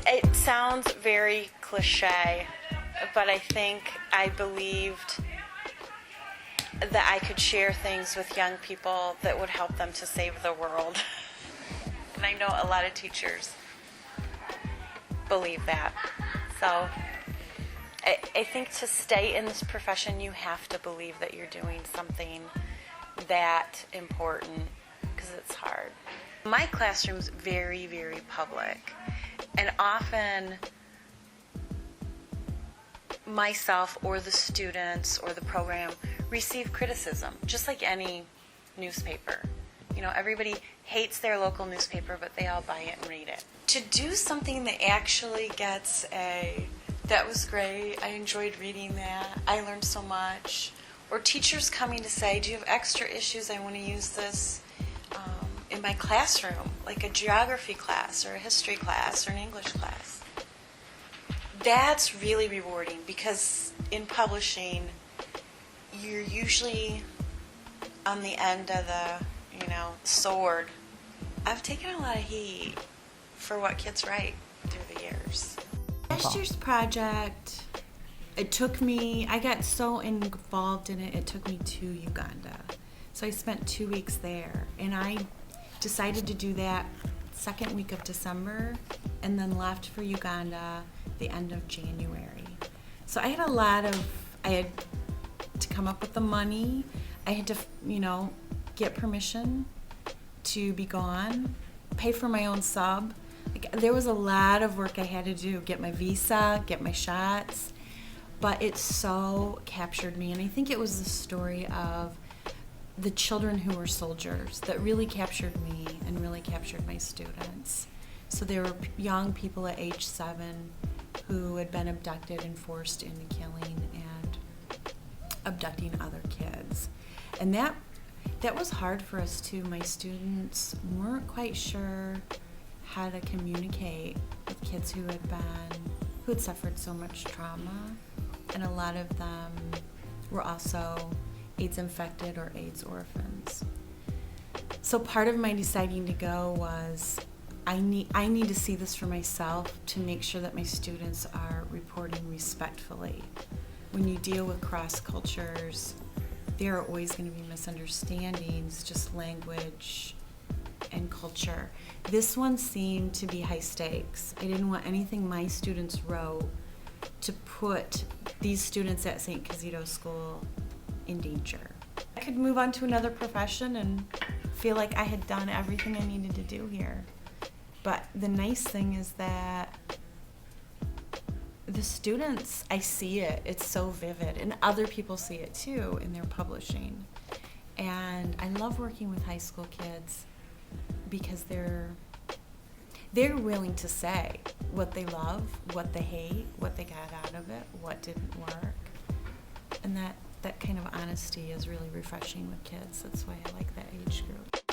It sounds very cliche, but I believed that I could share things with young people that would help them to save the world. And I know a lot of teachers believe that. So I think to stay in this profession, you have to believe that you're doing something that important, because it's hard. My classroom's very, very public, and often myself or the students or the program receive criticism, just like any newspaper. You know, everybody hates their local newspaper, but they all buy it and read it. To do something that actually gets that was great, I enjoyed reading that, I learned so much, or teachers coming to say, do you have extra issues, I want to use this in my classroom, like a geography class or a history class or an English class. That's really rewarding, because in publishing, you're usually on the end of the, sword. I've taken a lot of heat for what kids write through the years. Last year's project, I got so involved in it took me to Uganda. So I spent 2 weeks there, and I decided to do that second week of December, and then left for Uganda the end of January. So I had to come up with the money. I had to, get permission to be gone, pay for my own sub. There was a lot of work I had to do, get my visa, get my shots, but it so captured me. And I think it was the story of the children who were soldiers that really captured me and really captured my students. So there were young people at age 7 who had been abducted and forced into killing and abducting other kids. And that was hard for us too. My students weren't quite sure how to communicate with kids who had suffered so much trauma, and a lot of them were also AIDS infected or AIDS orphans. So part of my deciding to go was I need to see this for myself to make sure that my students are reporting respectfully. When you deal with cross cultures, there are always going to be misunderstandings, just language and culture. This one seemed to be high stakes. I didn't want anything my students wrote to put these students at St. Kizito School in danger. I could move on to another profession and feel like I had done everything I needed to do here. But the nice thing is that the students, I see it, it's so vivid, and other people see it too in their publishing. And I love working with high school kids because they're willing to say what they love, what they hate, what they got out of it, what didn't work. And that kind of honesty is really refreshing with kids. That's why I like that age group.